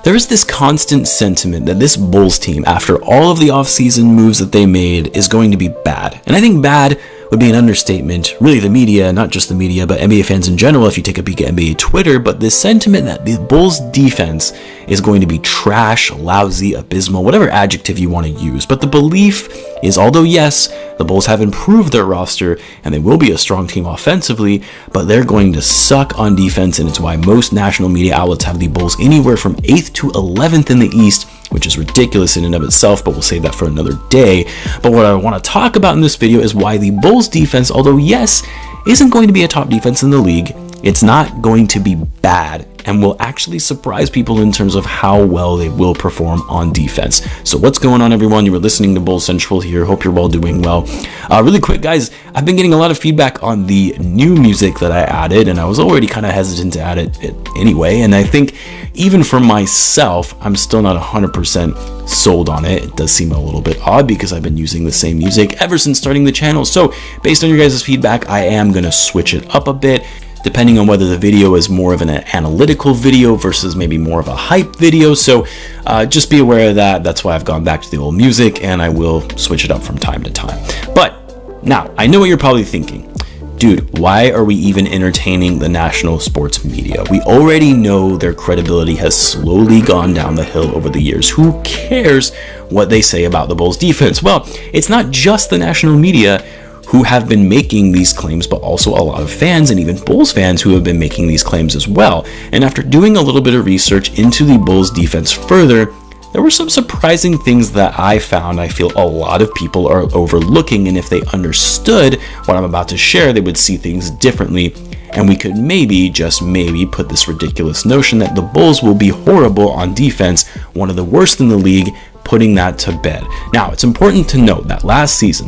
There's this constant sentiment that this Bulls team, after all of the offseason moves that they made, is going to be bad. And I think bad would be an understatement. Really, the media, not just the media, but NBA fans in general, if you take a peek at NBA Twitter, but this sentiment that the Bulls defense is going to be trash, lousy, abysmal, whatever adjective you want to use. But the belief is, although yes, the Bulls have improved their roster and they will be a strong team offensively, but they're going to suck on defense, and it's why most national media outlets have the Bulls anywhere from 8th to 11th in the East, which is ridiculous in and of itself, but we'll save that for another day. But what I want to talk about in this video is why the Bulls defense, although yes, isn't going to be a top defense in the league, it's not going to be bad and will actually surprise people in terms of how well they will perform on defense. So what's going on, everyone? You were listening to Bulls Central here. Hope you're all doing well. Really quick, guys, I've been getting a lot of feedback on the new music that I added, and I was already kind of hesitant to add it anyway. And I think even for myself, I'm still not 100% sold on it. It does seem a little bit odd because I've been using the same music ever since starting the channel. So based on your guys' feedback, I am going to switch it up a bit, depending on whether the video is more of an analytical video versus maybe more of a hype video. So just be aware of that. That's why I've gone back to the old music, and I will switch it up from time to time. But now, I know what you're probably thinking. Dude, why are we even entertaining the national sports media? We already know their credibility has slowly gone down the hill over the years. Who cares what they say about the Bulls defense? Well, it's not just the national media who have been making these claims, but also a lot of fans and even Bulls fans who have been making these claims as well. And after doing a little bit of research into the Bulls defense further, there were some surprising things that I found I feel a lot of people are overlooking, and if they understood what I'm about to share, they would see things differently, and we could maybe, just maybe, put this ridiculous notion that the Bulls will be horrible on defense, one of the worst in the league, putting that to bed. Now, it's important to note that last season,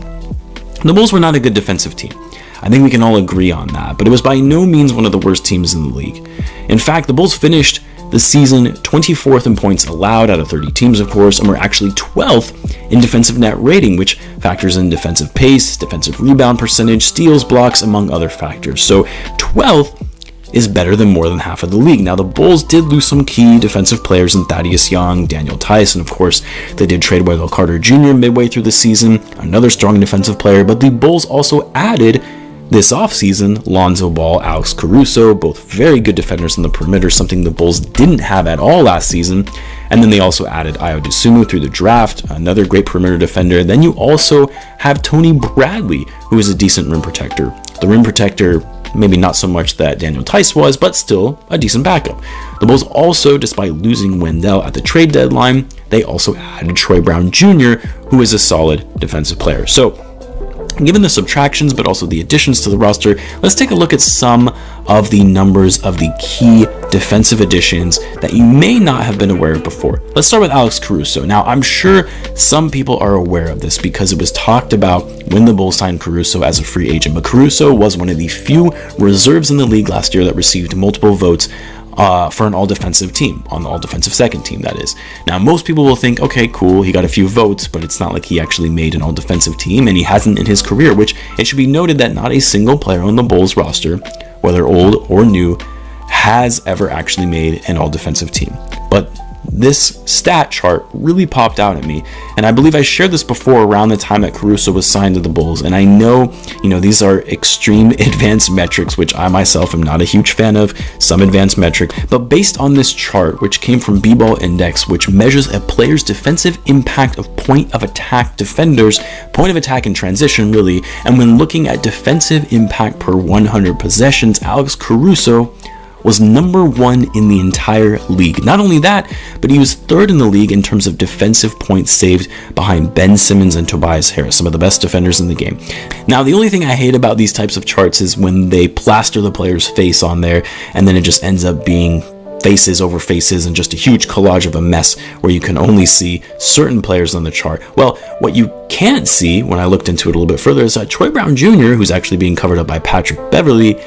the Bulls were not a good defensive team. I think we can all agree on that, but it was by no means one of the worst teams in the league. In fact, the Bulls finished the season 24th in points allowed out of 30 teams, of course, and were actually 12th in defensive net rating, which factors in defensive pace, defensive rebound percentage, steals, blocks, among other factors. So 12th is better than more than half of the league. Now, the Bulls did lose some key defensive players in Thaddeus Young, Daniel Tice, and of course, they did trade Wendell Carter Jr. midway through the season, another strong defensive player, but the Bulls also added this offseason Lonzo Ball, Alex Caruso, both very good defenders in the perimeter, something the Bulls didn't have at all last season. And then they also added Ayo Dosunmu through the draft, another great perimeter defender. Then you also have Tony Bradley, who is a decent rim protector. The rim protector, maybe not so much that Daniel Tice was, but still a decent backup. The Bulls also, despite losing Wendell at the trade deadline, they also added Troy Brown Jr., who is a solid defensive player. So, given the subtractions, but also the additions to the roster, let's take a look at some of the numbers of the key defensive additions that you may not have been aware of before. Let's start with Alex Caruso. Now, I'm sure some people are aware of this because it was talked about when the Bulls signed Caruso as a free agent, but Caruso was one of the few reserves in the league last year that received multiple votes for an all-defensive team, on the all-defensive second team, that is. Now, most people will think, okay, cool, he got a few votes, but it's not like he actually made an all-defensive team, and he hasn't in his career, which it should be noted that not a single player on the Bulls roster, whether old or new, has ever actually made an all-defensive team. But this stat chart really popped out at me, and I believe I shared this before around the time that Caruso was signed to the Bulls, and I know, these are extreme advanced metrics, which I myself am not a huge fan of, some advanced metric, but based on this chart, which came from B-Ball Index, which measures a player's defensive impact of point of attack defenders, point of attack in transition, really, and when looking at defensive impact per 100 possessions, Alex Caruso was number 1 in the entire league. Not only that, but he was 3rd in the league in terms of defensive points saved behind Ben Simmons and Tobias Harris, some of the best defenders in the game. Now, the only thing I hate about these types of charts is when they plaster the player's face on there, and then it just ends up being faces over faces and just a huge collage of a mess where you can only see certain players on the chart. Well, what you can't see when I looked into it a little bit further is that Troy Brown Jr., who's actually being covered up by Patrick Beverley,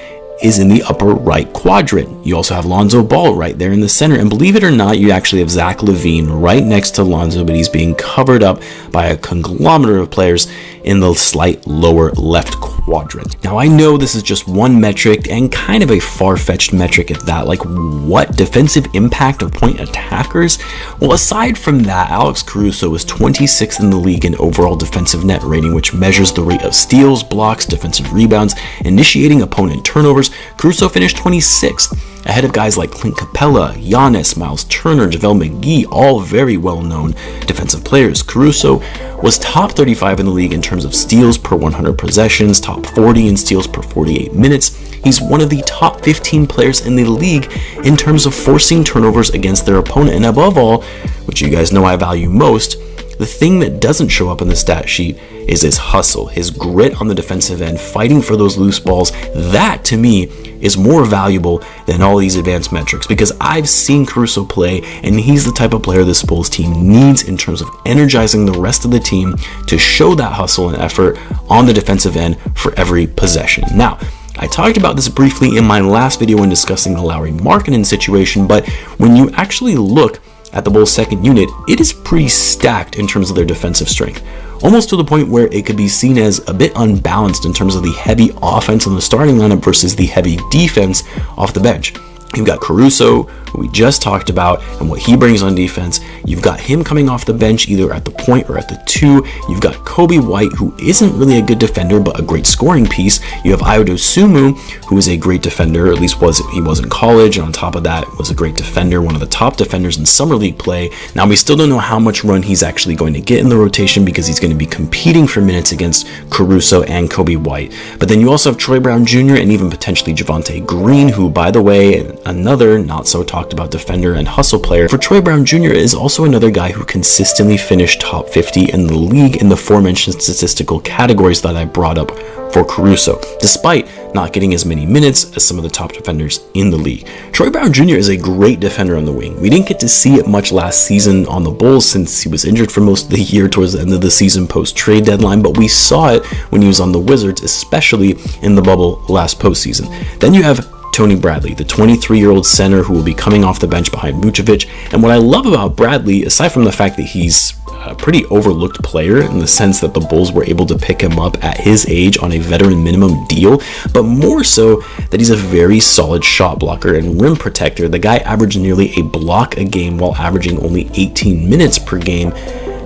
is in the upper right quadrant. You also have Lonzo Ball right there in the center, and believe it or not, you actually have Zach LaVine right next to Lonzo, but he's being covered up by a conglomerate of players in the slight lower left quadrant. Now I know this is just one metric and kind of a far-fetched metric at that, like what, defensive impact of point attackers? Well, aside from that, Alex Caruso was 26th in the league in overall defensive net rating, which measures the rate of steals, blocks, defensive rebounds, initiating opponent turnovers. Caruso finished 26th, ahead of guys like Clint Capella, Giannis, Miles Turner, JaVale McGee, all very well-known defensive players. Caruso was top 35 in the league in terms of steals per 100 possessions, top 40 in steals per 48 minutes. He's one of the top 15 players in the league in terms of forcing turnovers against their opponent. And above all, which you guys know I value most, the thing that doesn't show up in the stat sheet is his hustle, his grit on the defensive end, fighting for those loose balls. That, to me, is more valuable than all these advanced metrics, because I've seen Caruso play, and he's the type of player this Bulls team needs in terms of energizing the rest of the team to show that hustle and effort on the defensive end for every possession. Now, I talked about this briefly in my last video when discussing the Lauri Markkanen situation, but when you actually look at the Bulls' second unit, it is pretty stacked in terms of their defensive strength, almost to the point where it could be seen as a bit unbalanced in terms of the heavy offense on the starting lineup versus the heavy defense off the bench. You've got Caruso, who we just talked about, and what he brings on defense. You've got him coming off the bench either at the point or at the two. You've got Coby White, who isn't really a good defender, but a great scoring piece. You have Ayo Dosunmu, who is a great defender, or at least he was in college, and on top of that was a great defender, one of the top defenders in summer league play. Now, we still don't know how much run he's actually going to get in the rotation because he's going to be competing for minutes against Caruso and Coby White. But then you also have Troy Brown Jr. and even potentially Javonte Green, who, by the way, another not so talked about defender and hustle player. For Troy Brown Jr. is also another guy who consistently finished top 50 in the league in the aforementioned statistical categories that I brought up for Caruso, despite not getting as many minutes as some of the top defenders in the league. Troy Brown Jr. is a great defender on the wing. We didn't get to see it much last season on the Bulls since he was injured for most of the year towards the end of the season post-trade deadline, but we saw it when he was on the Wizards, especially in the bubble last postseason. Then you have Tony Bradley, the 23-year-old center who will be coming off the bench behind Vucevic. And what I love about Bradley, aside from the fact that he's a pretty overlooked player in the sense that the Bulls were able to pick him up at his age on a veteran minimum deal, but more so that he's a very solid shot blocker and rim protector. The guy averaged nearly a block a game while averaging only 18 minutes per game,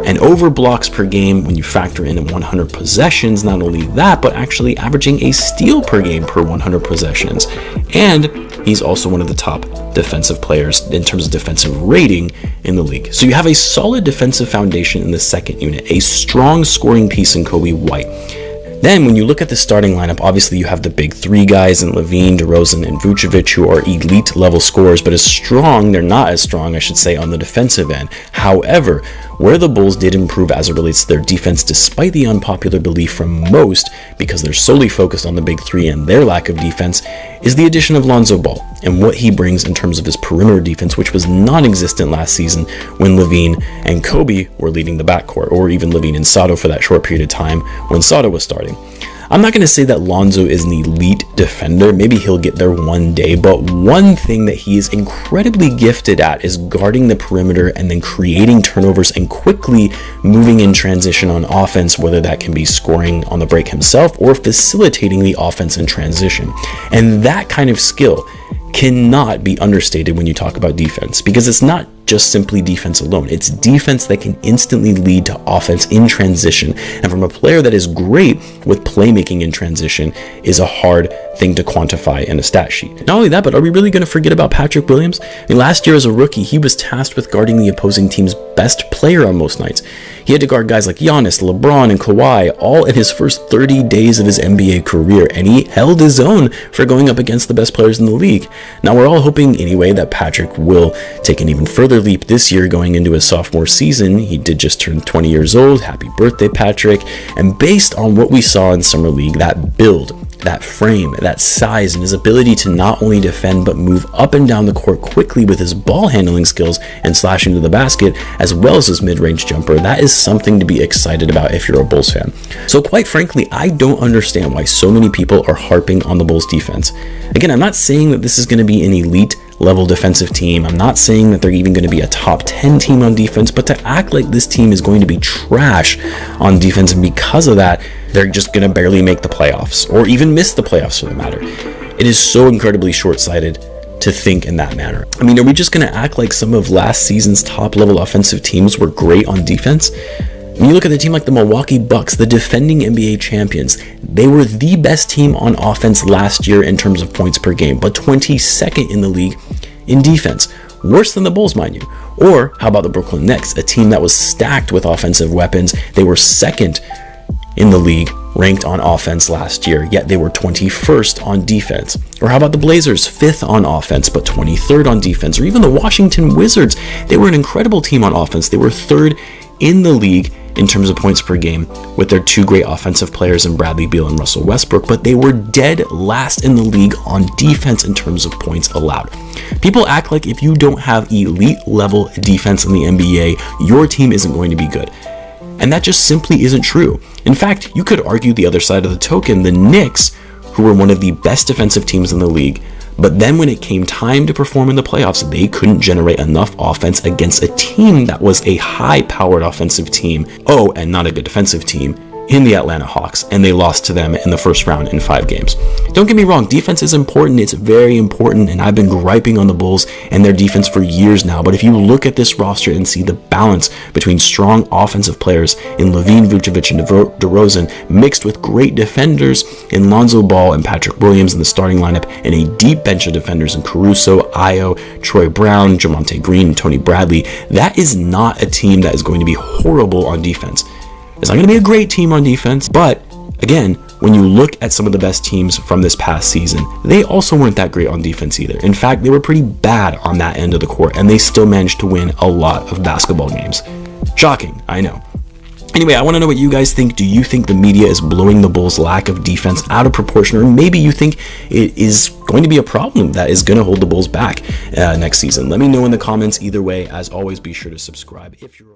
and over blocks per game when you factor in 100 possessions. Not only that, but actually averaging a steal per game per 100 possessions. And he's also one of the top defensive players in terms of defensive rating in the league. So you have a solid defensive foundation in the second unit, a strong scoring piece in Coby White. Then when you look at the starting lineup, obviously you have the big three guys in LaVine, DeRozan, and Vucevic, who are elite level scorers, but they're not as strong, I should say, on the defensive end. However, where the Bulls did improve as it relates to their defense, despite the unpopular belief from most, because they're solely focused on the big three and their lack of defense, is the addition of Lonzo Ball and what he brings in terms of his perimeter defense, which was non-existent last season when LaVine and Coby were leading the backcourt, or even LaVine and Sato for that short period of time when Sato was starting. I'm not going to say that Lonzo is an elite defender. Maybe he'll get there one day, but one thing that he is incredibly gifted at is guarding the perimeter and then creating turnovers and quickly moving in transition on offense, whether that can be scoring on the break himself or facilitating the offense in transition. And that kind of skill cannot be understated when you talk about defense, because it's not just simply defense alone. It's defense that can instantly lead to offense in transition, and from a player that is great with playmaking in transition is a hard thing to quantify in a stat sheet. Not only that, but are we really going to forget about Patrick Williams? I mean, last year as a rookie, he was tasked with guarding the opposing team's best player on most nights. He had to guard guys like Giannis, LeBron, and Kawhi all in his first 30 days of his NBA career, and he held his own for going up against the best players in the league. Now, we're all hoping anyway that Patrick will take an even further leap this year going into his sophomore season. He did just turn 20 years old. Happy birthday, Patrick. And based on what we saw in Summer League, that build, that frame, that size, and his ability to not only defend but move up and down the court quickly with his ball handling skills and slashing to the basket, as well as his mid-range jumper, that is something to be excited about if you're a Bulls fan. So quite frankly, I don't understand why so many people are harping on the Bulls defense. Again, I'm not saying that this is going to be an elite level defensive team. I'm not saying that they're even going to be a top 10 team on defense, but to act like this team is going to be trash on defense, and because of that, they're just going to barely make the playoffs, or even miss the playoffs for that matter. It is so incredibly short-sighted to think in that manner. I mean, are we just going to act like some of last season's top-level offensive teams were great on defense? When you look at a team like the Milwaukee Bucks, the defending NBA champions, they were the best team on offense last year in terms of points per game, but 22nd in the league in defense. Worse than the Bulls, mind you. Or how about the Brooklyn Nets, a team that was stacked with offensive weapons? They were second in the league ranked on offense last year, yet they were 21st on defense. Or how about the Blazers, 5th on offense, but 23rd on defense? Or even the Washington Wizards, they were an incredible team on offense. They were 3rd in the league in terms of points per game with their 2 great offensive players in Bradley Beal and Russell Westbrook, but they were dead last in the league on defense in terms of points allowed. People act like if you don't have elite level defense in the NBA, your team isn't going to be good. And that just simply isn't true. In fact, you could argue the other side of the token. The Knicks, who were one of the best defensive teams in the league, but then when it came time to perform in the playoffs, they couldn't generate enough offense against a team that was a high-powered offensive team, and not a good defensive team, in the Atlanta Hawks, and they lost to them in the first round in 5 games. Don't get me wrong, defense is important, it's very important, and I've been griping on the Bulls and their defense for years now, but if you look at this roster and see the balance between strong offensive players in LaVine, Vucevic, and DeRozan, mixed with great defenders in Lonzo Ball and Patrick Williams in the starting lineup, and a deep bench of defenders in Caruso, Ayo, Troy Brown, Jamonte Green, and Tony Bradley, that is not a team that is going to be horrible on defense. It's not going to be a great team on defense, but again, when you look at some of the best teams from this past season, they also weren't that great on defense either. In fact, they were pretty bad on that end of the court, and they still managed to win a lot of basketball games. Shocking, I know. Anyway, I want to know what you guys think. Do you think the media is blowing the Bulls' lack of defense out of proportion, or maybe you think it is going to be a problem that is going to hold the Bulls back next season? Let me know in the comments. Either way, as always, be sure to subscribe if you're